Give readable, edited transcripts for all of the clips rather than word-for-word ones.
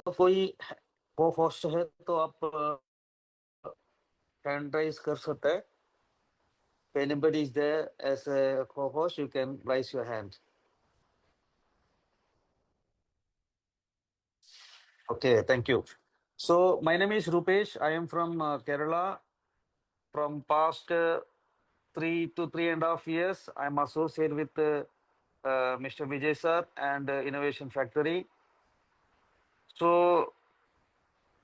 कोई को होस्ट है तो आप हैंड राइज कर सकते हैं. If anybody is there as a co-host, you can raise your hand. Okay, thank you. So my name is Rupesh. I am from Kerala. From past 3 to 3.5 years, I am associated with Mr. Vijay sir and Innovation Factory. So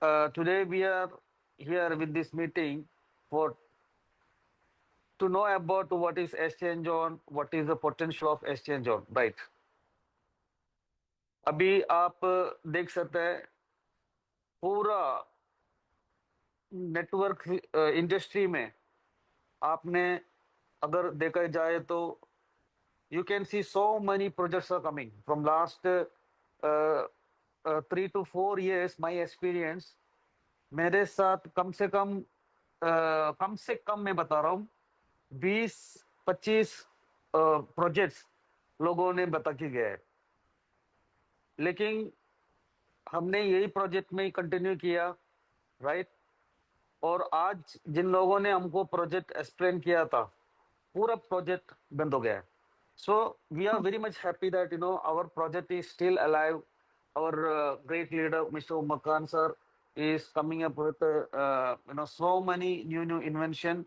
today we are here with this meeting for to know about what is exchange on, what is the potential of exchange on, right? अभी आप देख सकते हैं पूरा network industry में आपने अगर देखा जाए तो you can see so many projects are coming from last 3 to 4 years. My experience, मेरे साथ कम से कम मैं बता रहा हूँ 20-25 प्रोजेक्ट्स लोगों ने बता के गए, लेकिन हमने यही प्रोजेक्ट में कंटिन्यू किया, राइट? और आज जिन लोगों ने हमको प्रोजेक्ट एक्सप्लेन किया था, पूरा प्रोजेक्ट बंद हो गया है. So we are very much happy that our project is still alive. Our great leader, Mr. Umar Khan sir, is coming up with so many new invention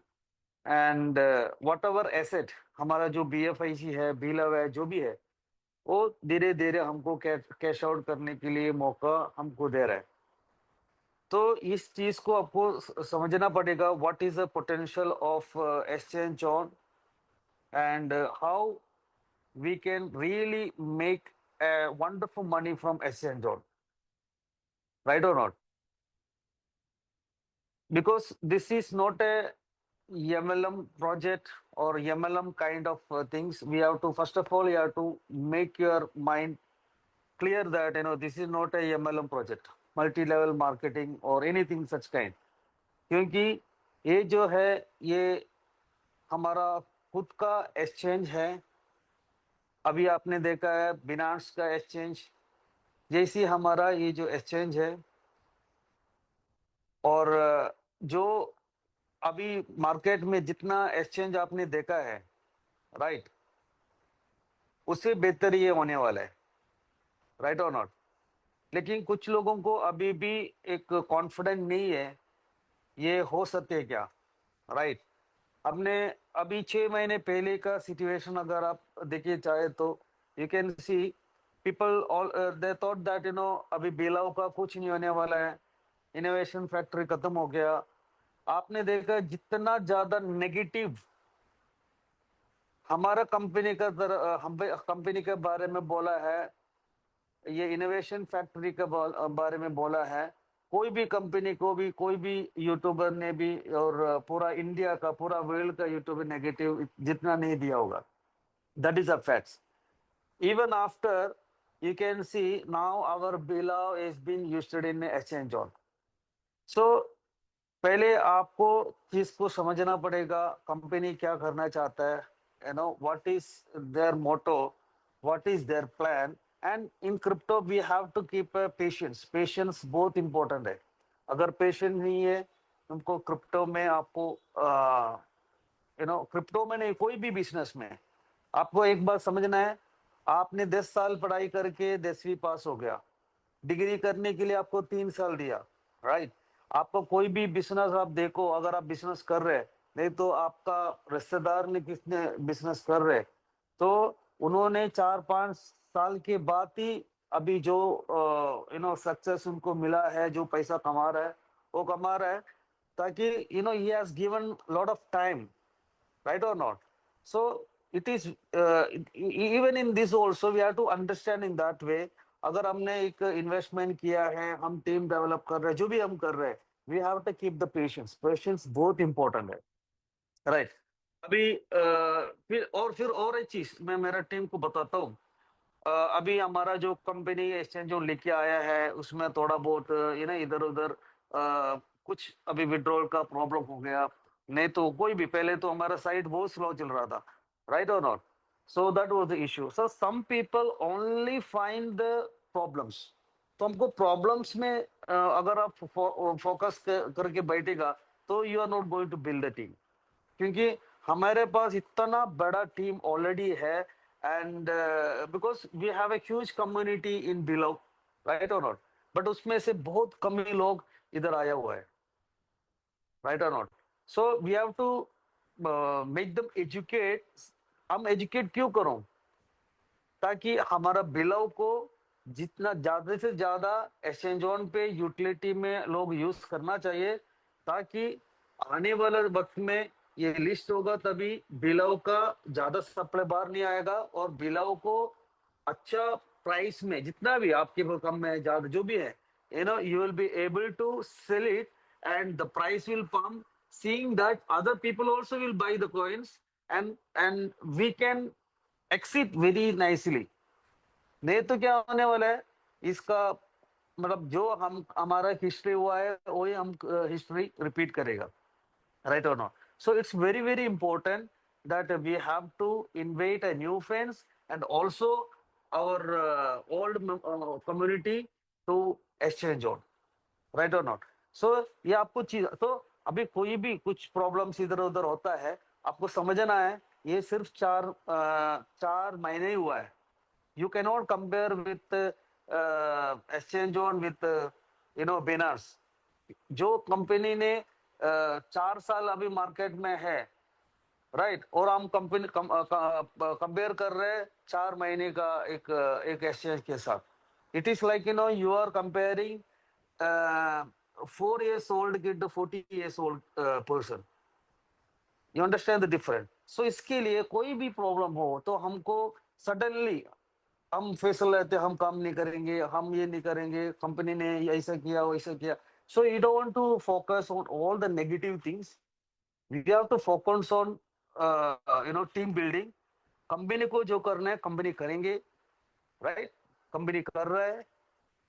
and whatever asset हमारा जो BFIC है, BLAW है, जो भी है, वो धीरे धीरे हमको कैश आउट करने के लिए मौका हमको दे रहा है. तो इस चीज को आपको समझना पड़ेगा. What is the potential of exchange on and how we can really make a wonderful money from exchange on, right or not? Because this is not a MLM project or MLM kind of things. We have to, first of all, you have to make your mind clear that this is not a MLM project, multi-level marketing or anything such kind. क्योंकि ये जो है ये हमारा खुद का exchange है. अभी आपने देखा है बिनांस का एक्सचेंज, जैसी हमारा ये जो एक्सचेंज है, और जो अभी मार्केट में जितना एक्सचेंज आपने देखा है, राइट, उससे बेहतर ये होने वाला है, राइट और नॉट? लेकिन कुछ लोगों को अभी भी एक कॉन्फिडेंस नहीं है ये हो सकते है क्या, राइट? हमने अभी 6 महीने पहले का सिचुएशन अगर आप देखिए चाहे तो you can see people all they thought that अभी बिलाव का कुछ नहीं होने वाला है, इनोवेशन फैक्ट्री खत्म हो गया. आपने देखा जितना ज्यादा नेगेटिव हमारा कंपनी का कंपनी के बारे में बोला है, ये इनोवेशन फैक्ट्री के बारे में बोला है, कोई भी कंपनी को भी कोई भी यूट्यूबर ने भी और पूरा इंडिया का पूरा वर्ल्ड का यूट्यूबर नेगेटिव जितना नहीं दिया होगा. That is a facts. Even after you can see now our below is being used in exchange on. So पहले आपको चीज को समझना पड़ेगा कंपनी क्या करना चाहता है, what is their motto, what is their plan. And in crypto we have to keep patience बहुत important है. अगर पेशेंस नहीं है तुमको क्रिप्टो में, आपको क्रिप्टो में नहीं, कोई भी बिजनेस में आपको एक बात समझना है. आपने 10 साल पढ़ाई करके 10वीं पास हो गया, डिग्री करने के लिए आपको 3 साल दिया, राइट? आपको कोई भी बिजनेस आप देखो, अगर आप बिजनेस कर रहे हैं, नहीं तो आपका रिश्तेदार ने किसने बिजनेस कर रहे, तो उन्होंने 4-5 साल के बाद ही अभी जो सक्सेस उनको मिला है, जो पैसा कमा रहा है वो कमा रहा है, ताकि he has given lot of time, right or not? So it is even in this also we have to understand in that way. अगर हमने एक इन्वेस्टमेंट किया है, हम टीम डेवलप कर रहे हैं, जो भी हम कर रहे हैं, we have to keep the patience. Patience बहुत इंपॉर्टेंट है, राइट? अभी फिर और एक चीज मैं मेरा टीम को बताता हूँ. अभी हमारा जो कंपनी एक्सचेंज जो लेके आया है उसमें थोड़ा बहुत इधर उधर कुछ अभी विड्रॉल का प्रॉब्लम हो गया. नहीं तो कोई भी, पहले तो हमारा साइट बहुत स्लो चल रहा था, राइट और not? So that was the issue. So some people only find the problems. तो हमको प्रॉब्लम्स में अगर आप फोकस करके बैठेगा तो you are not going to build a team, क्योंकि हमारे पास इतना बड़ा टीम ऑलरेडी है, and because we have a huge community in below, right और नॉट, बट उसमें से बहुत कम ही लोग इधर आया हुआ है, राइट और not. So we have to make them educate. हम एजुकेट क्यों करूं? ताकि हमारा बिलव को जितना ज्यादा से ज्यादा एक्सचेंज ऑन पे यूटिलिटी में लोग यूज करना चाहिए, ताकि आने वाले वक्त में ये लिस्ट होगा तभी बिलव का ज्यादा सप्लाई बाहर नहीं आएगा, और बिलव को अच्छा प्राइस में जितना भी आपके पास कम है ज्यादा जो भी है, you will be able to sell it, and the price will pump, seeing that other people also will buy the coins, and we can exit very nicely. नहीं तो क्या होने वाला है इसका, मतलब जो हम हमारा हिस्ट्री हुआ है वही हम हिस्ट्री रिपीट करेगा, right or not. So it's very very important that we have to invite a new friends, and also our old community to exchange on, right or not. So ये आपको चीज तो अभी कोई भी कुछ प्रॉब्लम्स इधर उधर होता है, आपको समझना है ये सिर्फ 4 महीने ही हुआ है. You cannot compare with exchange on with Binance. जो कंपनी ने 4 साल अभी मार्केट में है, राइट, और हम कंपनी कंपेयर कर रहे हैं 4 महीने का एक एक्सचेंज के साथ. It is like you are comparing 4 years old kid to 40 years old person. You understand the difference. So इसके लिए कोई भी प्रॉब्लम हो तो हमको सडनली हम फैसला लेते हम काम नहीं करेंगे, हम ये नहीं करेंगे, कंपनी ने ऐसा किया वैसा किया. So you don't want to focus on all the negative things. We have to focus on team building. Company को जो करना है कंपनी करेंगे, राइट. कंपनी कर रहा है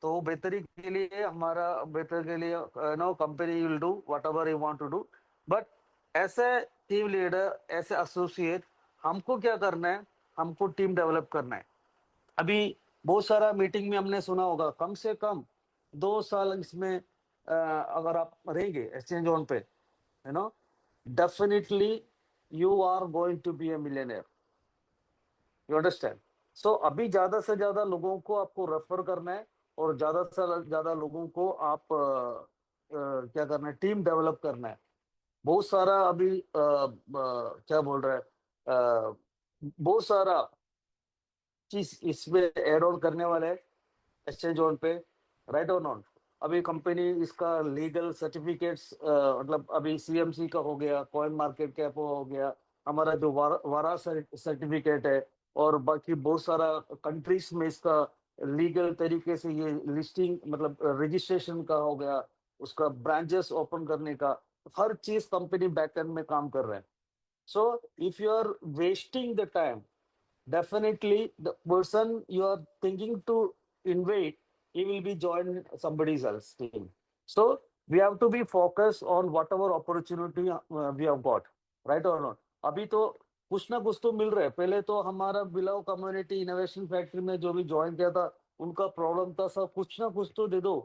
तो बेहतरी के लिए, हमारा बेहतर के लिए company will do whatever you want to do. But ऐसे टीम लीडर, ऐसे एसोसिएट, हमको क्या करना है, हमको टीम डेवलप करना है. अभी बहुत सारा मीटिंग में हमने सुना होगा कम से कम 2 साल इसमें अगर आप रहेंगे एक्सचेंज ऑन पे, definitely you are going to be a millionaire. You understand. So अभी ज्यादा से ज्यादा लोगों को आपको रेफर करना है, और ज्यादा से ज्यादा लोगों को आप क्या करना है, टीम डेवलप करना है. बहुत सारा अभी क्या बोल रहा है, बहुत सारा चीज इसमें एड ऑन करने वाले हैं एक्सचेंज ऑन पे, राइट और नॉट. अभी कंपनी इसका लीगल सर्टिफिकेट्स, मतलब अभी सीएमसी का हो गया, कॉइन मार्केट कैप हो गया, हमारा जो वारा सर्टिफिकेट है, और बाकी बहुत सारा कंट्रीज में इसका लीगल तरीके से ये लिस्टिंग मतलब रजिस्ट्रेशन का हो गया, उसका ब्रांचेस ओपन करने का, हर चीज कंपनी बैकएंड में काम कर रहे हैं. So if you are wasting the time, definitely the person you are thinking to invite, he will be join somebody else team. So we have to be focused on whatever opportunity we have got, right or not. अभी तो कुछ ना कुछ तो मिल रहा है. पहले तो हमारा बिलाव कम्युनिटी इनोवेशन फैक्ट्री में जो भी ज्वाइन किया था उनका प्रॉब्लम था, सब कुछ ना कुछ तो दे दो,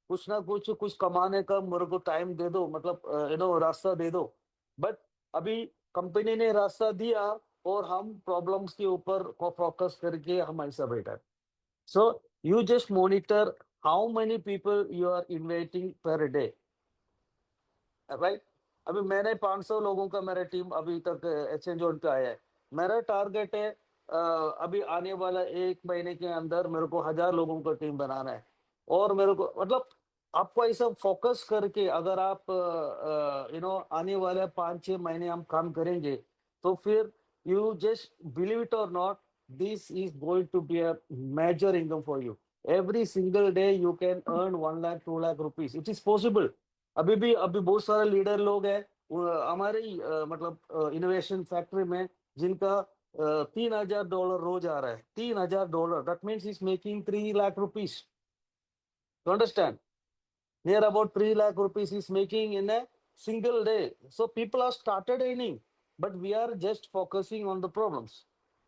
कुछ ना कुछ कमाने का मेरे को टाइम दे दो, मतलब रास्ता दे दो. बट अभी कंपनी ने रास्ता दिया और हम प्रॉब्लम्स के ऊपर फोकस करके हम ऐसा बैठा. So you just monitor how many people you are inviting per day, right. अभी मैंने 500 लोगों का मेरा टीम अभी तक एक्सचेंज ऑन पे आया है. मेरा टारगेट है अभी आने वाला 1 महीने के अंदर मेरे को 1000 लोगों का टीम बनाना है. और मेरे को मतलब आपको ऐसा फोकस करके अगर आप आने वाले 5-6 महीने हम काम करेंगे तो फिर you just believe it or not, this is going to be a major income for you. Every single day you can earn 1 lakh 2 lakh rupees. It is possible. अभी बहुत सारे लीडर लोग हैं हमारे मतलब इनोवेशन फैक्ट्री में जिनका $3000 रोज आ रहा है. $3000, that means he's making 3 lakh rupees. You understand? Near about 3 lakh rupees is making in a single day. So people have started earning, but we are just focusing on the problems.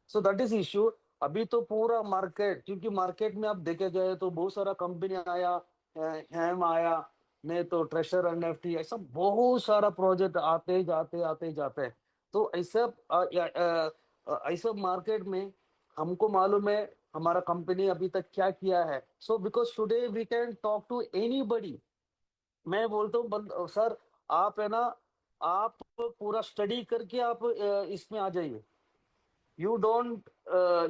So that is issue. अभी तो पूरा market, क्योंकि market में आप देखे जाए तो बहुत सारा कंपनी आया, हैम आया, नहीं तो ट्रेशर एनएफटी, ऐसा बहुत सारा प्रोजेक्ट आते जाते आते जाते हैं। तो ऐसा ऐसा मार्केट में हमको मालूम है हमारा कंपनी अभी तक क्या किया है। So because today we can talk to anybody. मैं बोलता हूँ सर, आप है ना, आप पूरा स्टडी करके आप इसमें आ जाइए। You don't,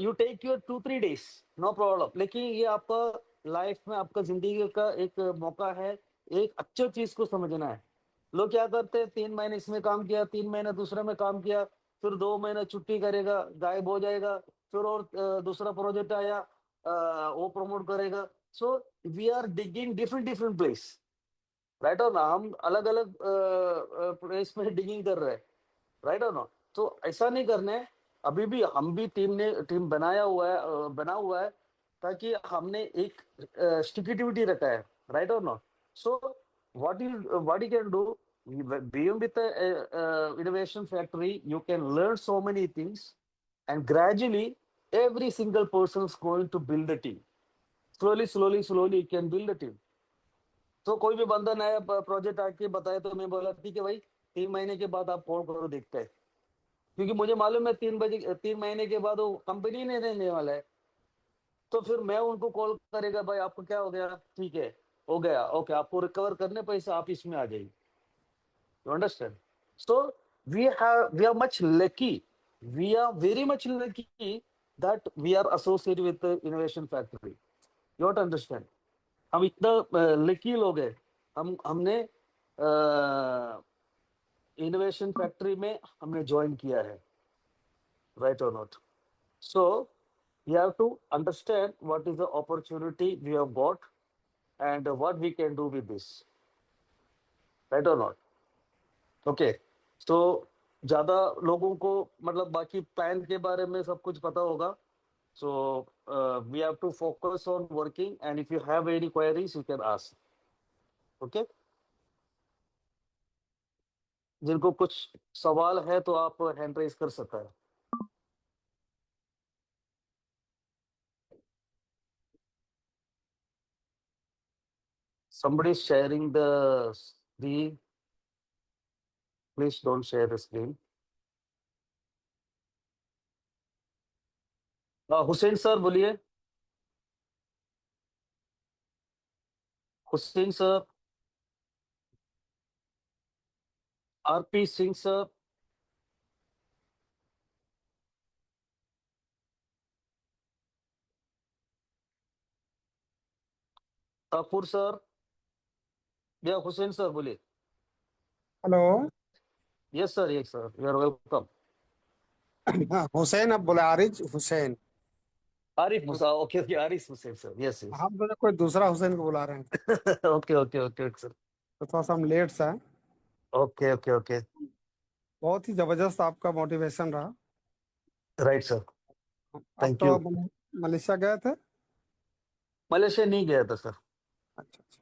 you take your 2-3 days, no problem, लेकिन ये आपका लाइफ में आपका जिंदगी का एक मौका है, एक अच्छे चीज को समझना है। लोग क्या करते हैं, 3 महीने इसमें काम किया, 3 महीने दूसरे में काम किया, फिर 2 महीने छुट्टी करेगा, गायब हो जाएगा, फिर और दूसरा प्रोजेक्ट आया, वो प्रमोट करेगा। So we are digging different different place, right और ना, हम अलग अलग प्लेस में डिगिंग कर रहे हैं, राइट और नो। तो ऐसा नहीं करना है। अभी भी हम भी टीम बनाया हुआ है, बना हुआ है, ताकि हमने एक स्टिकिटिविटी रखा है, राइट और no. So what you can do, being with the innovation factory, you can learn so many things, and gradually every single person is going to build a team. Slowly you can build a team. तो कोई भी बंदा नया project आके बताए तो मैं बोला ठीक है भाई, 3 महीने के बाद आप कॉल करो, देखते हैं, क्योंकि मुझे मालूम है 3 महीने के बाद वो कंपनी नहीं देने वाला है। तो फिर मैं उनको कॉल करेगा, भाई आपको क्या हो गया, ठीक है, हो गया, ओके, आपको रिकवर करने पैसे, आप इसमें आ जाइए। You understand? So we are much lucky, we are very much lucky that we are associated with the innovation factory. You don't understand? हम इतना लकी लोग हैं, हमने इनोवेशन फैक्ट्री में हमने ज्वाइन किया है, राइट और not. So you have to understand what is the opportunity we have got and what we can do with this, right or not? Okay, so ज्यादा लोगों को मतलब बाकी प्लान के बारे में सब कुछ पता होगा। So we have to focus on working, and if you have any queries you can ask. Okay, जिनको कुछ सवाल है तो आप हैंड रेज कर सकते हैं। Somebody is sharing the screen, please don't share the screen. Hussain sir बोलिए, Hussain sir, RP Singh sir, Tapur sir, या हुसैन सर बोलिए। Hello. Yes sir, yes sir, you are welcome. हाँ, हुसैन अब बोले, Ariz Hussain. Arif Musa, okay okay, Arif Hussain sir, yes yes. हम तो कोई दूसरा हुसैन को बुला रहे हैं, ओके ओके ओके सर, तो थोड़ा सा हम लेट सा है। ओके ओके ओके, बहुत ही जबरदस्त आपका मोटिवेशन रहा। राइट सर, आप थैंक तो यू। मलेशिया गए थे? मलेशिया नहीं गया था सर। अच्छा अच्छा।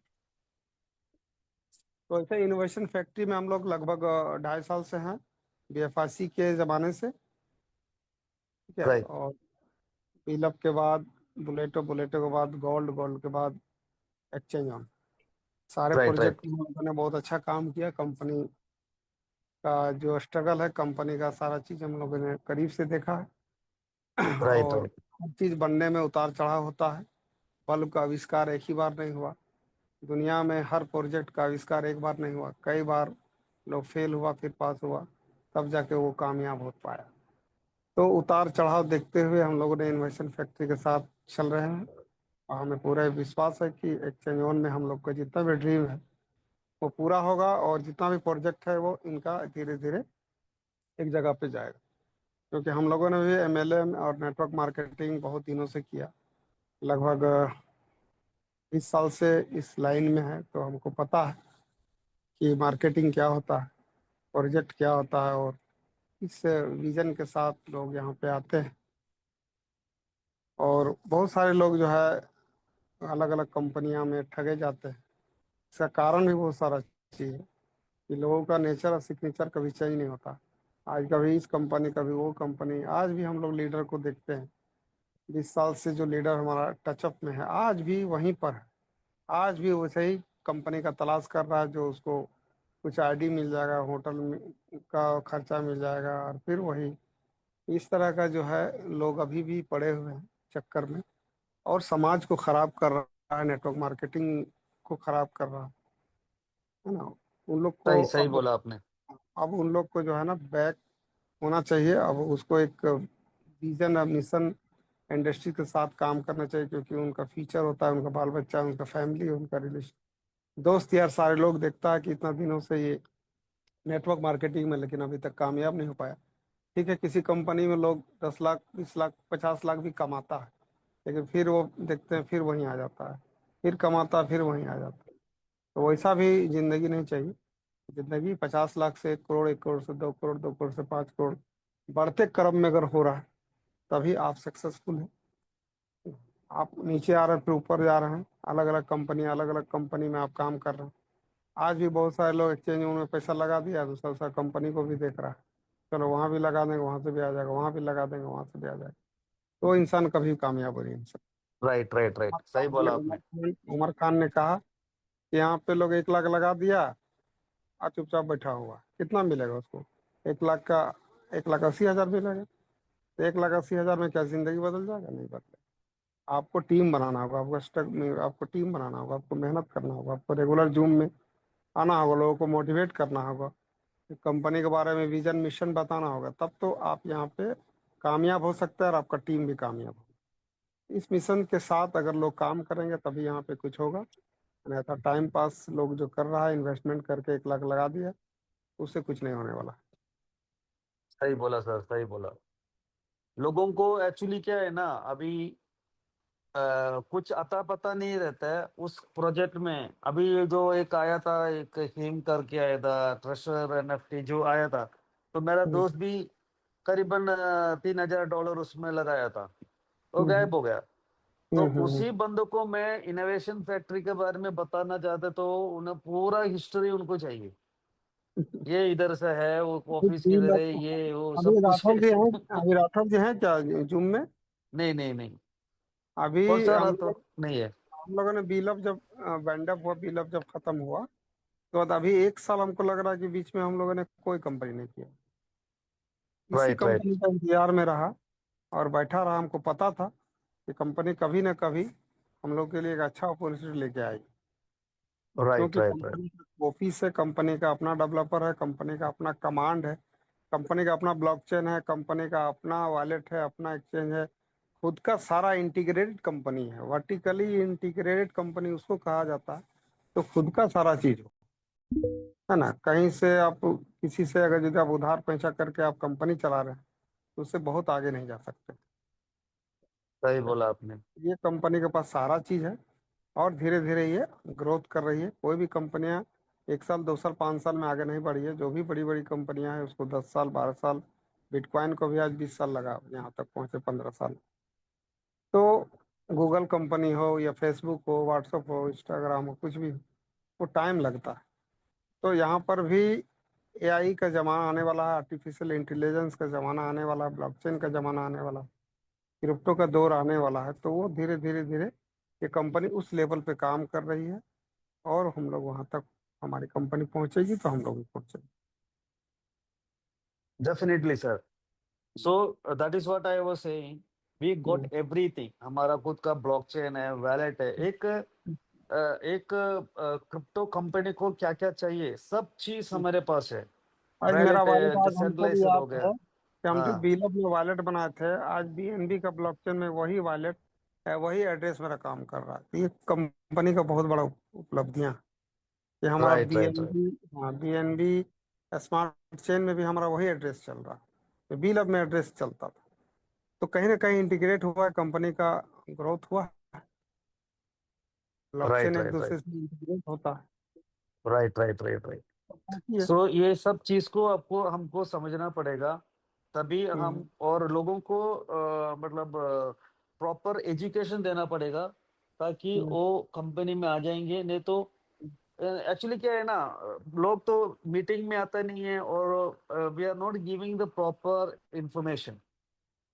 तो ऐसे इनोवेशन फैक्ट्री में हम लोग लगभग 2.5 साल से हैं, बीएफआरसी के ज़माने से। ठीक है। राइट और पीलअप के बाद बुलेटो, बुलेटो के बाद गोल्ड, गोल्ड के बाद एक्सचेंज ऑन, सारे राइट प्रोजेक्ट राइट में हम लोगों ने बहुत अच्छा काम किया। कंपनी का जो स्ट्रगल है, कंपनी का सारा चीज़ हम लोगों ने करीब से देखा है। राइट और राइट हर चीज़ बनने में उतार चढ़ाव होता है। बल्ब का आविष्कार एक ही बार नहीं हुआ। दुनिया में हर प्रोजेक्ट का आविष्कार एक बार नहीं हुआ, कई बार लोग फेल हुआ, फिर पास हुआ, तब जाके वो कामयाब हो पाया। तो उतार चढ़ाव देखते हुए हम लोगों ने इन्वेस्टमेंट फैक्ट्री के साथ चल रहे हैं। और हमें पूरा विश्वास है कि एक्सचेंज ऑन में हम लोग का जितना भी ड्रीम है वो पूरा होगा, और जितना भी प्रोजेक्ट है वो इनका धीरे धीरे एक जगह पे जाएगा। क्योंकि हम लोगों ने भी एमएलएम और नेटवर्क मार्केटिंग बहुत दिनों से किया, लगभग 20 साल से इस लाइन में है। तो हमको पता है कि मार्केटिंग क्या होता है, प्रोजेक्ट क्या होता है, और इस विजन के साथ लोग यहाँ पे आते हैं। और बहुत सारे लोग जो है अलग अलग कंपनियां में ठगे जाते हैं। इसका कारण भी बहुत सारा चीज़ है कि लोगों का नेचर और सिग्नेचर कभी चेंज नहीं होता। आज कभी इस कंपनी, कभी वो कंपनी। आज भी हम लोग लीडर को देखते हैं 20 साल से जो लीडर हमारा टचअप में है आज भी वहीं पर है। आज भी वैसे ही कंपनी का तलाश कर रहा है, जो उसको कुछ आईडी मिल जाएगा, होटल में का खर्चा मिल जाएगा, और फिर वही इस तरह का जो है लोग अभी भी पड़े हुए हैं चक्कर में, और समाज को खराब कर रहा है, नेटवर्क मार्केटिंग को खराब कर रहा है ना। उन लोग को सही सही बोला आपने। अब उन लोग को जो है ना बैक होना चाहिए। अब उसको एक विजन और मिशन इंडस्ट्री के साथ काम करना चाहिए, क्योंकि उनका फ्यूचर होता है, उनका बाल बच्चा, उनका फैमिली, उनका रिलेशन, दोस्त यार सारे लोग देखता है कि इतना दिनों से ये नेटवर्क मार्केटिंग में, लेकिन अभी तक कामयाब नहीं हो पाया। ठीक है, किसी कंपनी में लोग 10 लाख, 20 लाख, 50 लाख भी कमाता है, लेकिन फिर वो देखते हैं फिर वहीं आ जाता है, फिर कमाता है फिर वहीं आ जाता है। तो वैसा भी जिंदगी नहीं चाहिए। जिंदगी 50 लाख से 1 करोड़, 1 करोड़ से 2 करोड़, 2 करोड़ से 5 करोड़, बढ़ते क्रम में अगर हो रहा है तभी आप सक्सेसफुल हैं। आप नीचे आ रहे हैं फिर ऊपर जा रहे हैं, अलग अलग कंपनी में आप काम कर रहे हैं। आज भी बहुत सारे लोग एक्सचेंज में पैसा लगा दिया, दूसरा दूसरा कंपनी को भी देख रहा है, चलो वहाँ भी लगा देंगे, वहाँ से भी आ जाएगा, वहाँ भी लगा देंगे, वहाँ से भी आ जाएगा। तो इंसान कभी कामयाब हो नहीं सकता। राइट राइट राइट, सही बोला आपने। उमर खान ने कहा कि यहाँ पे लोग 1 लाख लगा दिया और चुपचाप बैठा हुआ, कितना मिलेगा उसको? 1 लाख का 1,80,000 मिलेगा। तो 1,80,000 में क्या जिंदगी बदल जाएगा? नहीं बदलेगा। आपको टीम बनाना होगा, आपको स्टक में आपको टीम बनाना होगा, आपको मेहनत करना होगा, आपको रेगुलर जूम में आना होगा, लोगों को मोटिवेट करना होगा, कंपनी के बारे में विजन मिशन बताना होगा, तब तो आप यहाँ पे कामयाब हो सकते हैं और आपका टीम भी कामयाब हो। इस मिशन के साथ अगर लोग काम करेंगे तभी यहाँ पे कुछ होगा, नहीं तो टाइम पास लोग जो कर रहा है, इन्वेस्टमेंट करके 1 लाख लगा दिया, उससे कुछ नहीं होने वाला। सही बोला सर, सही बोला। लोगों को एक्चुअली क्या है ना, अभी कुछ अता पता नहीं रहता है उस प्रोजेक्ट में। अभी ये जो एक आया था, एक हिम करके आया था, ट्रेशर एनएफटी जो आया था, तो मेरा हम्म दोस्त भी करीबन $3,000 उसमें लगाया था, वो हम्म गायब हो गया। तो हम्म हम्म, उसी बंदों को मैं इनोवेशन फैक्ट्री के बारे में बताना चाहता, तो उन्हें पूरा हिस्ट्री उनको चाहिए, हम्म। ये इधर से है, वो अभी ऑफिस किधर है, 3 लाख ये वो अभी सब कुछ है। राठौर जी हैं, अभी राठौर जी हैं क्या जूम में? नहीं नहीं नहीं, अभी कौन सा रहा हम तो लोग नहीं है। हम लोगों ने बीलअप जब बैंडअप हुआ, बीलअप जब खत्म हुआ, तो बाद अभी 1 साल हमको लग रहा है कि बीच में हम लोगों ने कोई कंपनी नहीं किया, इसी राइट राइट कंपनी का इंतजार में रहा और बैठा रहा। हमको पता था कि कंपनी कभी ना कभी हम लोग के लिए एक अच्छा अपॉर्चुनिटी लेके आएगी, राइट क्योंकि राइट राइट कंपनी का ऑफिस है, कंपनी का अपना डेवलपर है, कंपनी का अपना कमांड है, कंपनी का अपना ब्लॉकचेन है, कंपनी का अपना वॉलेट है, अपना एक्सचेंज है, खुद का सारा इंटीग्रेटेड कंपनी है। वर्टिकली इंटीग्रेटेड कंपनी उसको कहा जाता है, तो खुद का सारा चीज हो, है ना। कहीं से आप किसी से अगर यदि आप उधार पैसा करके आप कंपनी चला रहे हैं तो उससे बहुत आगे नहीं जा सकते। सही बोला आपने। ये कंपनी के पास सारा चीज है, और धीरे धीरे ये ग्रोथ कर रही है। कोई भी कंपनियां 1 साल, 2 साल, 5 साल में आगे नहीं बढ़ी है। जो भी बड़ी बड़ी कंपनियां हैं उसको 10 साल, 12 साल, बिटकॉइन को भी आज 20 साल लगा यहाँ तक पहुंचे, 15 साल। तो गूगल कंपनी हो या फेसबुक हो, व्हाट्सएप हो, इंस्टाग्राम हो, कुछ भी हो, वो टाइम लगता है। तो यहाँ पर भी एआई का जमाना आने वाला है, आर्टिफिशियल इंटेलिजेंस का जमाना आने वाला है, ब्लॉकचेन का जमाना आने वाला है, क्रिप्टो का दौर आने वाला है। तो वो धीरे धीरे धीरे ये कंपनी उस लेवल पे काम कर रही है, और हम लोग वहां तक, हमारी कंपनी पहुंचेगी तो हम लोग भी पहुंचेंगे। Definitely sir. So that is what I was saying, we hmm, got everything, हमारा खुद का ब्लॉकचेन है, वैलेट है, एक क्रिप्टो कंपनी को क्या क्या चाहिए, सब चीज हमारे पास है। आज मेरा वैलेट वॉलेट है, आज हमको भी डिसेंट्रलाइज्ड याद हो गया। है कि हम जो हाँ बीलअप में वॉलेट बनाए थे, आज बीएनबी का ब्लॉकचेन में वही वॉलेट है, वही एड्रेस मेरा काम कर रहा है। तो ये कंपनी का बहुत बड़ा उपलब्धियां हैं। ये हमारा राइट राइट राइट। बीएनबी, हाँ बीएनबी स्मार्ट चेन में भी हमारा वही एड्रेस चल रहा है, तो बीलअप में एड्रेस चलता था। तो कहीं ना कहीं इंटीग्रेट हुआ है, कंपनी का ग्रोथ हुआ। ब्लॉकचेन राइट एक राइट राइट दूसरे से इंटीग्रेट होता राइट राइट राइट राइट। है। सो ये सब चीज को आपको हमको समझना पड़ेगा, तभी हम्म हम और लोगों को मतलब प्रॉपर एजुकेशन देना पड़ेगा, ताकि हम्म वो कंपनी में आ जाएंगे। नहीं तो एक्चुअली क्या है ना, लोग तो मीटिंग में आता नहीं है, और we are not giving the proper information.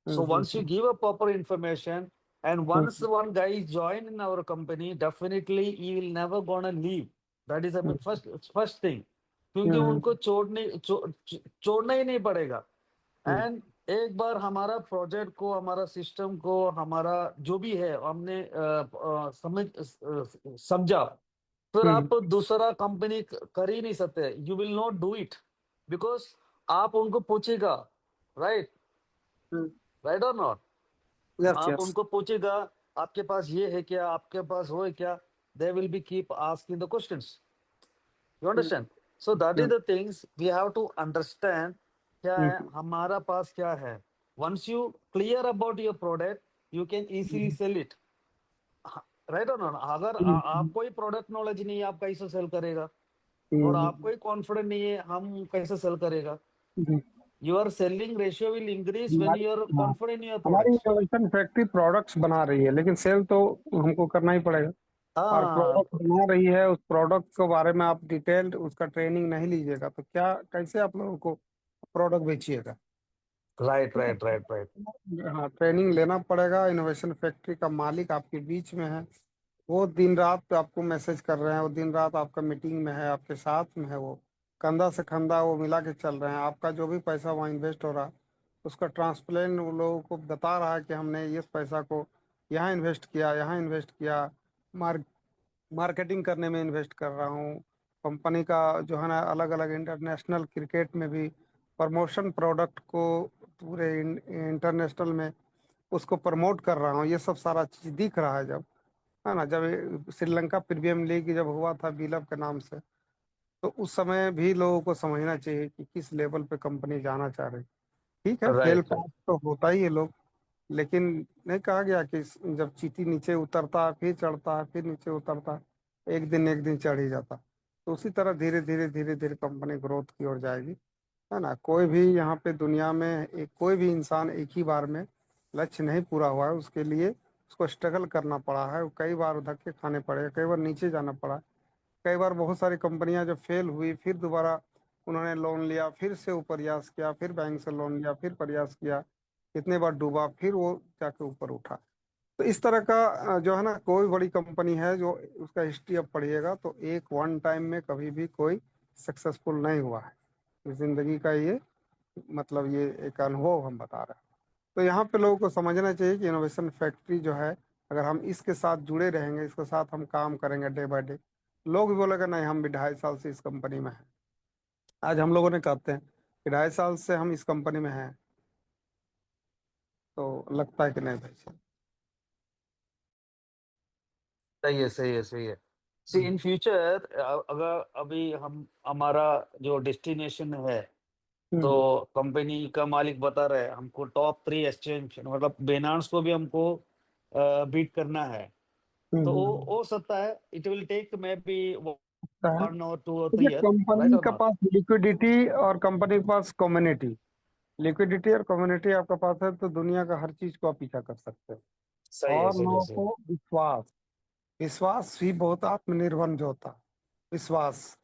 So once you give a proper information, and once hmm, one guy is join in our company, definitely he will never gonna leave. That is the first thing. क्योंकि हम्म, उनको छोड़ना ही नहीं पड़ेगा. And एक बार हमारा project को, हमारा system को, हमारा जो भी है हमने समझा, फिर हम्म, आप दूसरा कंपनी कर ही नहीं सकते. You will not do it, because आप उनको पूछेगा, राइट राइट और नॉट. यस आप यस उनको पूछेगा आपके पास ये है क्या, आपके पास वो है क्या. They will be keep asking the questions. You understand. So that is the things we have to understand. क्या है हमारा पास क्या है. Once you clear about your product, you can easily sell it. Right और नॉट. अगर आपको ही product knowledge नहीं है, आप कैसे सेल करेगा. और आपको ही कॉन्फिडेंट नहीं है, हम कैसे सेल करेगा. Your selling ratio will increase when हमारी यू आर हाँ, कॉन्फिडेंट इन योर हमारी प्रोडक्ट्स. इनोवेशन फैक्ट्री प्रोडक्ट्स बना रही है, लेकिन सेल तो हमको करना ही पड़ेगा। और हाँ, प्रोडक्ट बना रही है, उस प्रोडक्ट के बारे में आप डिटेल्ड उसका ट्रेनिंग नहीं लीजिएगा तो क्या, कैसे आप लोगों को प्रोडक्ट बेचिएगा। राइट ठीक राइट राइट राइट. है, हाँ, ट्रेनिंग लेना पड़ेगा। इनोवेशन फैक्ट्री का मालिक आपके बीच में है, वो दिन रात आपको मैसेज कर रहे हैं, वो दिन रात आपका मीटिंग में है, आपके साथ में है, वो कंधा से कंधा वो मिला के चल रहे हैं। आपका जो भी पैसा वहाँ इन्वेस्ट हो रहा है, उसका ट्रांसप्लेन वो लोगों को बता रहा है कि हमने इस पैसा को यहाँ इन्वेस्ट किया, यहाँ इन्वेस्ट किया, मार्क मार्केटिंग करने में इन्वेस्ट कर रहा हूँ। कंपनी का जो है ना, अलग अलग इंटरनेशनल क्रिकेट में भी प्रमोशन प्रोडक्ट को पूरे इंटरनेशनल में उसको प्रमोट कर रहा हूँ। ये सब सारा चीज़ दिख रहा है जब, है ना, जब श्रीलंका प्रीमियम लीग जब हुआ था बीलब के नाम से, तो उस समय भी लोगों को समझना चाहिए कि किस लेवल पे कंपनी जाना चाह रही। ठीक है, फेल राइट राइट. पास तो होता ही है लोग, लेकिन नहीं कहा गया कि जब चींटी नीचे उतरता है फिर चढ़ता है, फिर नीचे उतरता है, एक दिन चढ़ ही जाता। तो उसी तरह धीरे धीरे कंपनी ग्रोथ की ओर जाएगी, है ना। कोई भी यहाँ पे दुनिया में कोई भी इंसान एक ही बार में लक्ष्य नहीं पूरा हुआ है, उसके लिए उसको स्ट्रगल करना पड़ा है, कई बार धक्के खाने पड़े, कई बार नीचे जाना पड़ा। कई बार बहुत सारी कंपनियां जो फेल हुई, फिर दोबारा उन्होंने लोन लिया, फिर से वो प्रयास किया, फिर बैंक से लोन लिया, फिर प्रयास किया, कितने बार डूबा, फिर वो जाके ऊपर उठा। तो इस तरह का जो है ना, कोई बड़ी कंपनी है जो उसका हिस्ट्री अब पढ़िएगा तो एक वन टाइम में कभी भी कोई सक्सेसफुल नहीं हुआ है। इस जिंदगी का ये मतलब ये एक अनुभव हम बता रहे हैं। तो यहाँ पे लोगों को समझना चाहिए कि इनोवेशन फैक्ट्री जो है, अगर हम इसके साथ जुड़े रहेंगे, इसके साथ हम काम करेंगे डे बाय डे, लोग भी बोलेगा नहीं हम भी 2.5 साल से इस कंपनी में हैं। आज हम लोगों ने कहते हैं कि 2.5 साल से हम इस कंपनी में हैं, तो लगता है कि नहीं भाई साहब। सही है सही है सही है. सी इन फ्यूचर, अगर अभी हम हमारा जो डेस्टिनेशन है, तो हम्म, कंपनी का मालिक बता रहे हैं हमको टॉप 3 एक्सचेंज, मतलब बेनार्स को भी हमको बीट करना है. तो वो हम्म, हो सकता है it will take maybe लगता है 1 or 2 or 3 years. Right company और के नॉट. पास लिक्विडिटी और कंपनी के पास कम्युनिटी, लिक्विडिटी और कम्युनिटी आपके पास है तो दुनिया का हर चीज को आप पीछा कर सकते हैं। सही है और सही है लोगों सही है. को विश्वास, विश्वास ही बहुत आत्मनिर्भर जो होता है, विश्वास।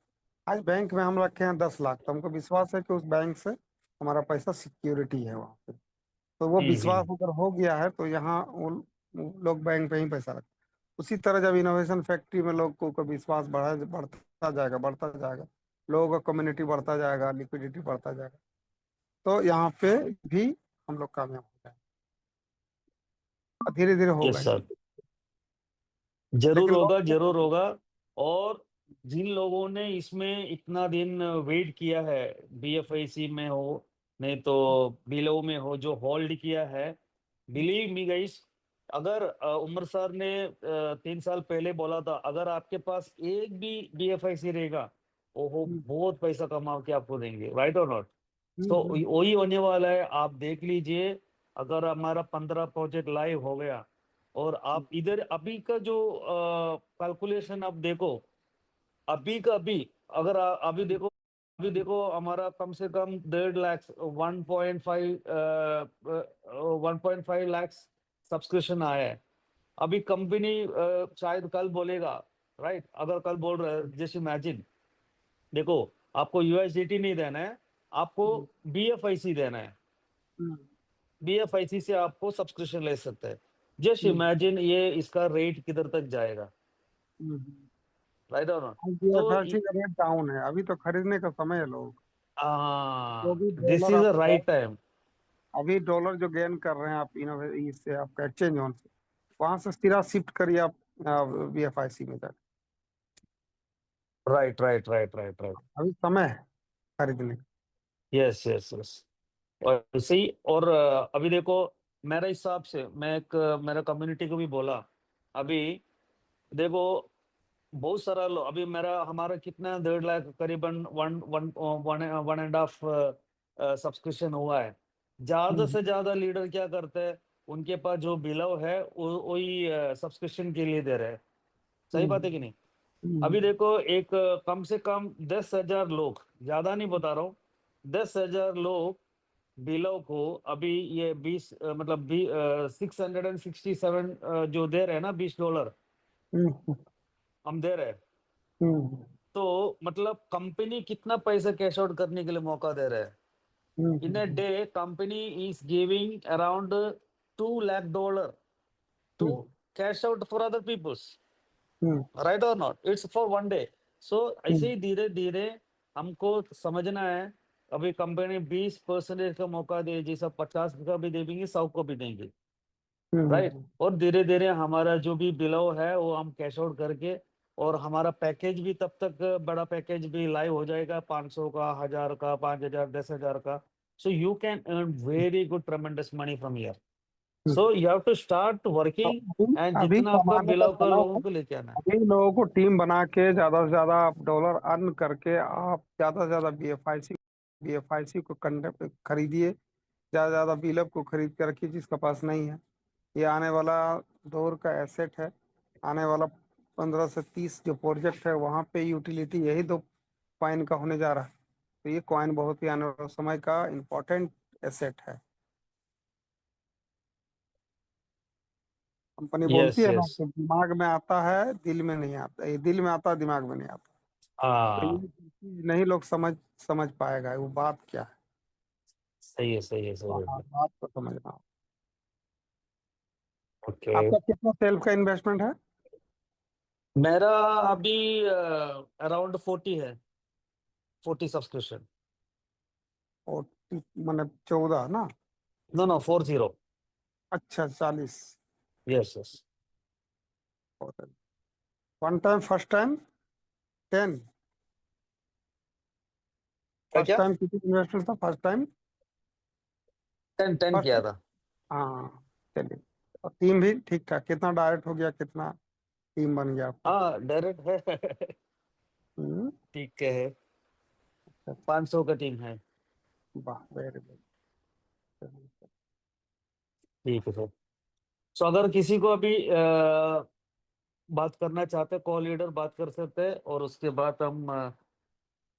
आज बैंक में हम रखे हैं 10 लाख, तो हमको विश्वास है कि उस बैंक से हमारा पैसा सिक्योरिटी है वहाँ पे। तो वो विश्वास हम्म. अगर हो गया है तो यहाँ वो लोग बैंक पे ही पैसा रखते। उसी तरह जब इनोवेशन फैक्ट्री में लोगों को विश्वास बढ़ता जाएगा, बढ़ता जाएगा, लोगों का कम्युनिटी बढ़ता जाएगा, लिक्विडिटी बढ़ता जाएगा, तो यहाँ पे भी हम लोग कामयाब हो जाएंगे। और धीरे धीरे होगा यस ही। सर. जरूर लेकिन होगा लोग, जरूर होगा. और जिन लोगों ने इसमें इतना दिन वेट किया है, बीएफआईसी में हो, नहीं तो बिलो में हो, जो होल्ड किया है, बिलीव मी गाइस, अगर उमर सर ने 3 साल पहले बोला था अगर आपके पास एक भी बीएफआईसी रहेगा, वो बहुत पैसा कमा के आपको देंगे. राइट और नॉट. तो वही होने वाला है. आप देख लीजिए, अगर हमारा 15 प्रोजेक्ट लाइव हो गया, और आप इधर अभी का जो कैलकुलेशन आप देखो, अभी का अभी, अगर अभी देखो हमारा कम से कम 1.5 लाख, 1.5 लाख सब्सक्रिप्शन आया है. अभी कंपनी शायद कल बोलेगा, राइट, अगर कल बोल रहा है, जैसे इमेजिन, देखो, आपको यूएसडीटी नहीं देना है, आपको बीएफआईसी देना है. BFIC से आपको सब्सक्रिप्शन ले सकते हैं। जस्ट हम्म, इमेजिन ये इसका रेट किधर तक जाएगा, हम्म। राइट और नॉट? अब तो BFIC का रेट डाउन है, अभी तो खरीदने का समय है लोग, जो भी दिस डॉलर इज आप, द राइट टाइम। अभी डॉलर जो गेन कर रहे हैं आप इससे आपका एक्सचेंज ऑन से, वहां से सीधा शिफ्ट करिए आप BFIC में जाकर। Right right right right right. अभी समय है खरीदने का। Yes yes yes. और ऐसे ही, और अभी देखो, मेरे हिसाब से मैं एक मेरा कम्युनिटी को भी बोला, अभी देखो बहुत सारा अभी मेरा हमारा कितना 1.5 लाख करीबन one one one one and half subscription हुआ है। ज्यादा हम्म, से ज्यादा लीडर क्या करते हैं, उनके पास जो बिलो है वही सब्सक्रिप्शन के लिए दे रहे हैं। सही बात है हम्म, कि नहीं? हम्म, अभी देखो एक कम से कम 10,000 लोग, ज्यादा नहीं बता रहा हूँ, 10,000 लोग बिलो को अभी ये 20 मतलब 667 जो दे रहे हैं ना, $20 हम्म, हम दे रहे हैं। हम्म, तो मतलब कंपनी कितना पैसा कैश आउट करने के लिए मौका दे रहा है। Hmm, in a day company is giving around $2 lakh to hmm, cash out for other peoples, hmm, right और not? It's for one day. So ऐसे हम्म, ही धीरे धीरे हमको समझना है। अभी कंपनी 20% का मौका दे, जैसा 50 का भी देंगे, 100 को भी देंगे, राइट? हम्म, और धीरे धीरे हमारा जो भी बिलो है वो हम कैश आउट करके, और हमारा पैकेज भी तब तक बड़ा पैकेज भी लाइव हो जाएगा, 500 का, 1000 का, 5000, 10,000 का। So you can earn very good tremendous money from here. Hmm. So you have to start तो वर्किंग, अभी एंड अभी जितना आपका कमाने का बिलो का समय लोगों है। को लेके आना है। अभी लोगों को टीम बना के ज्यादा से ज्यादा आप डॉलर अर्न करके आप ज्यादा से ज्यादा BFIC को कंडक्ट खरीदिए, ज्यादा से ज्यादा बिलअप को खरीद के रखिए जिसका पास नहीं है। ये आने वाला दौर का एसेट है। आने वाला 15 से 30 जो प्रोजेक्ट है वहाँ पे यूटिलिटी यही दो कॉइन का होने जा रहा है। तो ये कॉइन बहुत ही आने वाले समय का इम्पोर्टेंट एसेट है। कंपनी बोलती यस है ना यस। कि दिमाग में आता है दिल में नहीं आता, ये दिल में आता है दिमाग में नहीं आता। तो हाँ, ये चीज नहीं लोग समझ समझ पाएगा वो बात क्या है। सही है सही है सही हाँ, है। बात को समझना होगा। ओके। आपका कितना सेल्फ का इन्वेस्टमेंट है? मेरा अभी अराउंड 40 है, 40 सब्सक्रिप्शन। और मतलब 14 ना? No no, 40। अच्छा, 40। Yes yes. One time first time 10। क्या फर्स्ट क्या? टाइम कितनी इन्वेस्टमेंट था फर्स्ट टाइम? 10 फर्स्ट किया टाइम। था। हाँ, चलिए। और टीम भी ठीक ठाक, कितना डायरेक्ट हो गया, कितना टीम बन गया आपका? हाँ, डायरेक्ट है। हम्म, ठीक है, अच्छा, 500 का टीम है। वाह, वेरी गुड। ठीक है सर। सो अगर किसी को अभी बात करना चाहते हैं, कॉल लीडर बात कर सकते हैं, और उसके बाद हम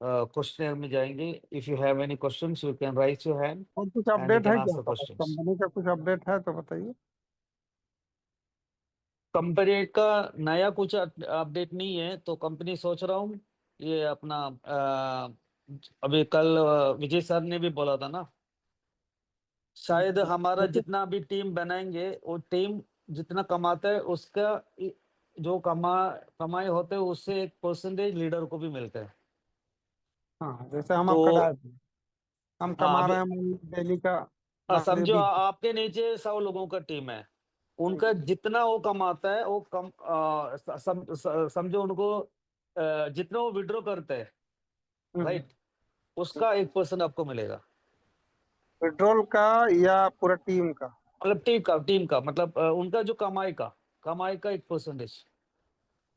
क्वेश्चन में जाएंगे। If you have any questions you can rise your hand और कुछ एंड यू अपडेट कैन है क्या आस्क द क्वेश्चंस। कंपनी का? कुछ अपडेट है तो बताइए। कंपनी का नया कुछ अपडेट नहीं है, तो कंपनी सोच रहा हूँ ये अपना अभी कल विजय सर ने भी बोला था ना, शायद हमारा देखिए, जितना भी टीम बनाएंगे, वो टीम जितना कमाता है उसका जो कमाई होते है उससे 1% लीडर को भी मिलता है। हाँ, जैसे हम तो आपका डायरेक्ट, हम हाँ, कमा अभी रहे हैं डेली का मान लिया समझो 20। आपके नीचे 100 लोगों का टीम है, उनका जितना वो कमाता है वो कम समझो उनको जितना वो विड्रॉ करते हैं, राइट, उसका 1% आपको मिलेगा। पेट्रोल का या पूरा टीम का? मतलब टीम का मतलब उनका जो कमाई का 1%।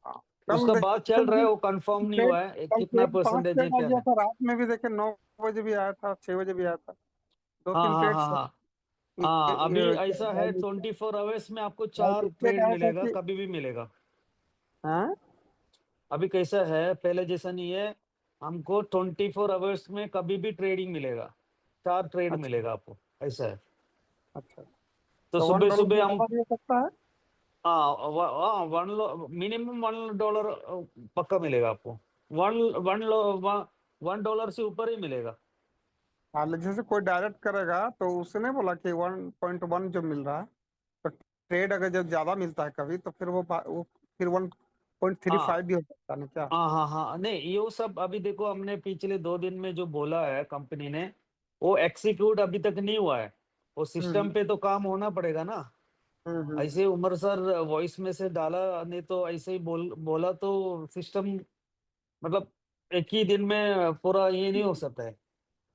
हाँ, कल उसका बात देखे चल रहा है, मुझे वो कंफर्म नहीं ट्रेड, हुआ है कल कितना ट्रेड 5 परसेंटेज है ट्रेड आ क्या गया है। था, रात में भी देखे 9 बजे भी आया था, 6 बजे भी आया था। दो हाँ तीन हाँ ट्रेड हाँ हाँ। हाँ, अभी ऐसा है, 24 आवर्स में आपको 4 ट्रेड ट्रेड आया था मिलेगा, कि कभी भी मिलेगा। हाँ। अभी कैसा है, पहले जैसा नहीं है, हमको 24 आवर्स में कभी भी ट्रेडिंग मिलेगा, 4 ट्रेड अच्छा, मिलेगा आपको, ऐसा है। अच्छा। तो तो सुबह $1 से सुबह हम, ज्यादा भी हो सकता है? हाँ, मिनिमम $1 पक्का मिलेगा आपको। वन वन $1 से ऊपर ही मिलेगा। हाँ, जैसे कोई डायरेक्ट करेगा तो उसने बोला कि 1.1 जो मिल रहा है, तो ट्रेड अगर जब ज्यादा मिलता है कभी, तो फिर वो फिर 1.35 हाँ भी हो सकता है ना क्या? हाँ हाँ हाँ, नहीं ये सब अभी देखो, हमने पिछले 2 दिन में जो बोला है कंपनी ने, वो एक्सिक्यूट अभी तक नहीं हुआ है। वो सिस्टम हम्म पे तो काम होना पड़ेगा ना। हम्म। ऐसे उमर सर वॉइस में से डाला, नहीं तो ऐसे ही बोला तो सिस्टम, मतलब एक ही दिन में पूरा ये नहीं हो सकता नहीं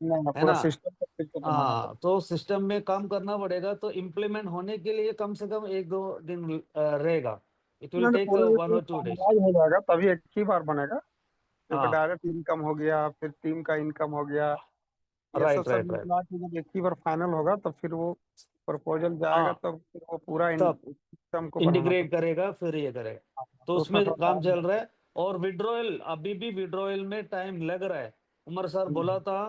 ना, है पूरा ना। सिस्टम फिर तो बनाना हाँ, तो सिस्टम में काम करना पड़ेगा, तो इम्प्लीमेंट होने के लिए कम से कम 1-2 दिन रहेगा। इट विल नहीं, टेक पूरे 1 और 2 डेज। फाइनलाइज हो जाएगा तभी एक ही बार बनेगा, क्योंकि हाँ, डायरेक्ट इनकम हो गया, फिर टीम का इनकम हो गया, ये सब राइट सब राइट राइट। मिला के जब एक ही बार फाइनल होगा तो फिर वो प्रपोजल जाएगा, हाँ, तब फिर वो पूरा तब सिस्टम को बनाना इंटीग्रेट पड़ेगा। करेगा, फिर ये करेगा। तो तो उसमें उसमें थोड़ा काम टाइम चल लगेगा। रहा है। और विड्रॉयल, अभी भी विड्रॉयल में टाइम लग रहा है। उमर सर बोला था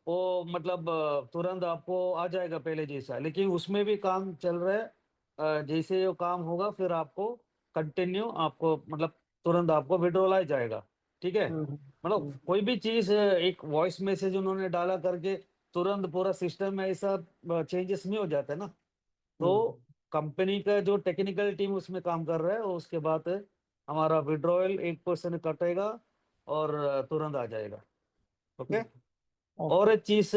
वो, मतलब तुरंत आपको आ जाएगा पहले जैसा, लेकिन उसमें भी काम चल रहा है। जैसे वो काम होगा, फिर आपको कंटिन्यू, आपको मतलब तुरंत आपको विड्रॉल आ जाएगा। ठीक है। हम्म मतलब हम्म कोई भी चीज, एक वॉइस मैसेज उन्होंने डाला करके तुरंत पूरा सिस्टम में ऐसा चेंजेस नहीं हो जाता है ना। हम्म तो कंपनी का जो टेक्निकल टीम उसमें काम कर रहा है, और उसके बाद हमारा विड्रॉयल 1% कटेगा, और तुरंत आ जाएगा। ओके। हम्म। ओके। और एक चीज,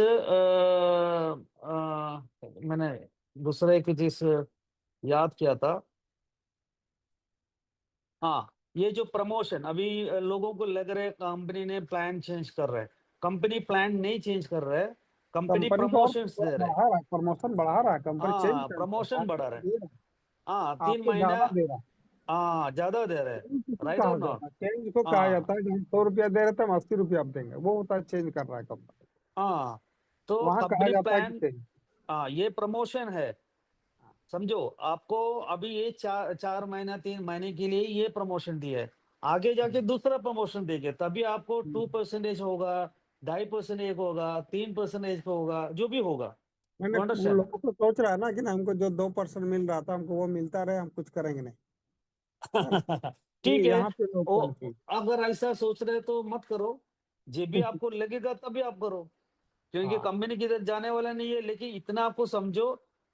मैंने दूसरा एक चीज याद किया था। हाँ, ये जो प्रमोशन अभी लोगों को लग रहा है कंपनी ने प्लान चेंज कर रहा है। कंपनी प्लान नहीं चेंज कर रहा है, कंपनी कंपनी तो और प्रमोशंस थोड़ा दे रहा है। बढ़ा रहा है, प्रमोशन बढ़ा रहा है, कंपनी चेंज हाँ, कर रहा है, प्रमोशन बढ़ा आपको रहा है। दे रहा हाँ, है, तीन आपको महीना ज्यादा दे रहा है। हाँ, ज्यादा दे रहे हैं। चेंज किसको राइट कहा और नॉट। जाता है? चेंज को कहा जाता हाँ है कि हम 100 रुपया दे रहे थे, हम 80 रुपया आप देंगे, वो होता है चेंज कर रहा है कंपनी। हाँ, तो वहां कहा कंपनी जाता है कि प्लान, चेंज। हाँ ये प्रमोशन है। समझो, आपको अभी ये 4 4 महीना 3 महीने के लिए ये प्रमोशन दिया है। आगे जाके दूसरा प्रमोशन देंगे, तभी आपको हम्म। 2% होगा, 2.5% होगा, 3% होगा, जो भी होगा। मैंने यू उन अंडरस्टैंड। लोगों को सोच रहा है ना कि ना, हमको जो 2% मिल रहा था हमको वो मिलता रहे, हम कुछ करेंगे नहीं, है ना? ठीक ये है। यहाँ पे लोग ओ, कंफ्यूज। अगर ऐसा सोच रहे तो मत करो। जे भी आपको लगेगा तभी आप करो, क्योंकि हाँ। कंपनी किधर जाने वाला नहीं है। लेकिन इतना आपको समझो,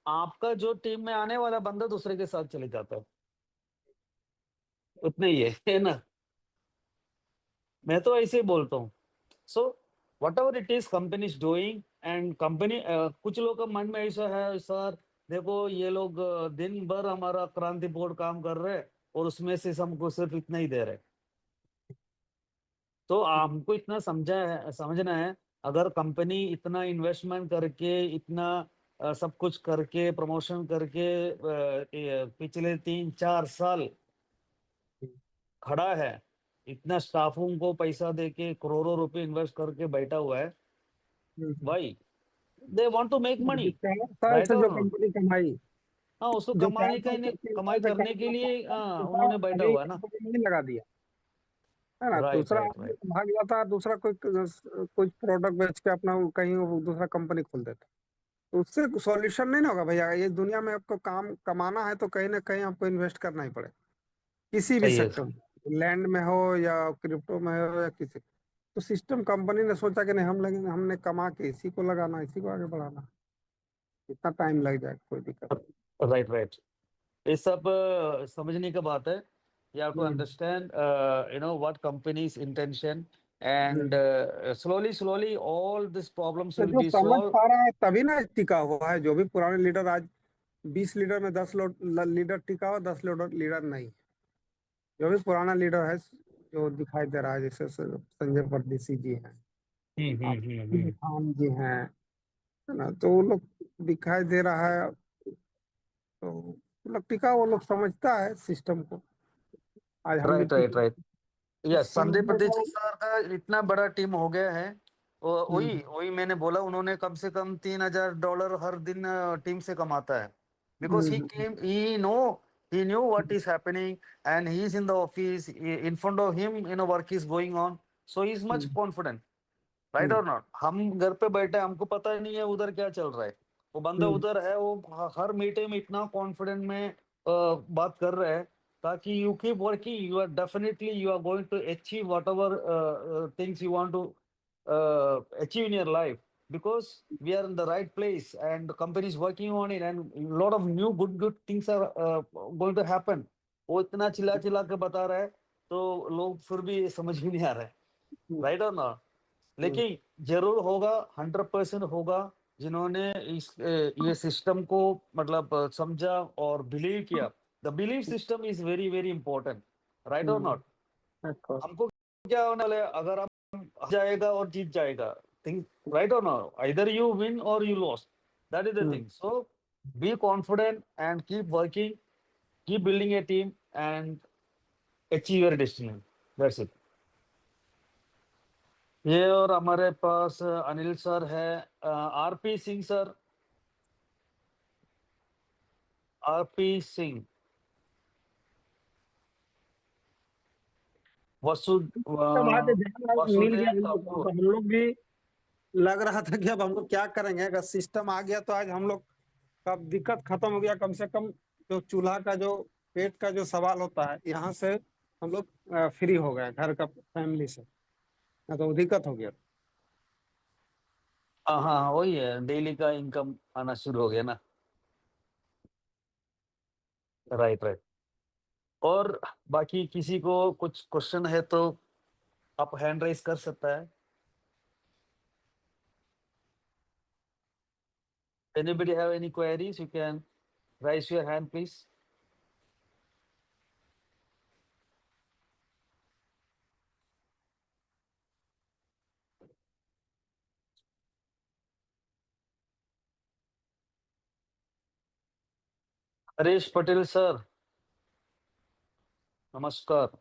आपका जो टीम में आने वाला बंदा दूसरे के साथ चले जाता है, उतना ही है ना। मैं तो ऐसे ही बोलता हूँ। So what ever it is company is doing, and company, कुछ लोग का मन में ऐसा है, सर देखो ये लोग दिन भर हमारा क्रांति बोर्ड काम कर रहे हैं, और उसमें से हमको सिर्फ इतना ही दे रहे हैं। तो हमको इतना समझना है, अगर कंपनी इतना इन्वेस्टमेंट करके, इतना सब कुछ करके, प्रमोशन करके, पिछले 3 4 साल खड़ा है, इतना स्टाफों को पैसा देके करोड़ों रुपए इन्वेस्ट करके बैठा हुआ है, हम्म। भाई they want to make money. 4 साल राइट से और जो नॉट। कंपनी कमाई, हाँ, उसको जो चार कमाने साल के से 3 साल कमाई से करने के कमा रहा लिए, था, पैसा उन्होंने बैठा अभी हुआ है ना। कंपनी में लगा दिया, है ना? राइट दूसरा राइट आदमी राइट। तो भाग जाता है, दूसरा कोई कुछ प्रोडक्ट बेच के अपना कहीं वो दूसरा कंपनी खोल देता है। तो उससे सॉल्यूशन नहीं ना होगा भैया, ये दुनिया में आपको काम कमाना है तो कहीं ना कहीं आपको इन्वेस्ट करना ही पड़ेगा, किसी भी सही है। सेक्टर में, लैंड में हो या क्रिप्टो में हो या किसी। तो सिस्टम कंपनी ने सोचा कि नहीं, हम लगेंगे, हमने कमा के इसी को लगाना, इसी को आगे बढ़ाना, इतना टाइम लग जाए कोई दिक्कत राइट राइट। ये सब समझने का बात है। यू हैव टू नहीं। Understand, what companies intention, and hmm. Slowly slowly all this problems तो विल जो बी समझ सॉल्व। पा रहा है तभी ना टिका हुआ है, जो भी पुराने लीडर आज 20 लीडर में 10 लोग लीडर टिका हुआ, 10 लीडर लीडर नहीं। जो भी पुराना लीडर है जो दिखाई दे रहा है, जैसे संजय परदेसी जी हैं, आप हम्म। खान जी हैं, है ना? तो वो लोग दिखाई दे रहा है, तो वो लोग टिका, वो लोग समझता है सिस्टम को। आज हम भी right right right. Yes, Sanjay समझने प्रतीक को। सर का इतना बड़ा टीम हो गया है। वही हम्म वही मैंने बोला, उन्होंने कम से कम $3,000 हर दिन टीम से कमाता है। Because he hmm came, he knew what is happening, and he is in the office, in front of him, work is going on, so he is much hmm confident। Right hmm or not. हम घर पे बैठे, हमको पता ही नहीं है उधर क्या चल रहा है। वो बंदा हम्म उधर है, वो हर मीटिंग में इतना कॉन्फिडेंट में बात कर रहा है, ताकि you keep working, you are definitely you are going to achieve whatever things you want to achieve in your life. because we are in the right place and the company is working on it and a lot of new good things are going to happen. वो इतना चिल्ला चिल्ला के बता रहा है तो लोग फिर भी समझ भी नहीं आ रहा है, राइट और नॉट? लेकिन जरूर होगा, 100% होगा जिन्होंने ये सिस्टम को मतलब समझा और बिलीव किया. The believe system is very very important, right और नॉट? Of course. हमको क्या होने वाला है अगर हम जाएगा और जीत जाएगा, थिंक, राइट और not? Either you win or you loss, that is the thing. So be confident and keep working, keep building a team and achieve your destiny. That's it. ये और हमारे पास अनिल सर है, RP Singh sir, RP Singh, Vasu तब आज ध्यान मिल गया वसुदेव हम लोग को, कपूर. तो हम लोग भी लग रहा था कि अब हम लोग क्या करेंगे, अगर सिस्टम आ गया तो आज हम लोग का दिक्कत खत्म हो गया। कम से कम जो चूल्हा का जो पेट का जो सवाल होता है, यहाँ से हम लोग फ्री हो गए घर का फैमिली से, ना तो दिक्कत हो गया। हाँ हाँ, वही है, डेली का इनकम आना शुरू हो गया ना. Right right. और बाकी किसी को कुछ क्वेश्चन है तो आप हैंड राइज कर सकता है. Anybody have any queries? You can raise your hand, please. Harish Patel sir, नमस्कार.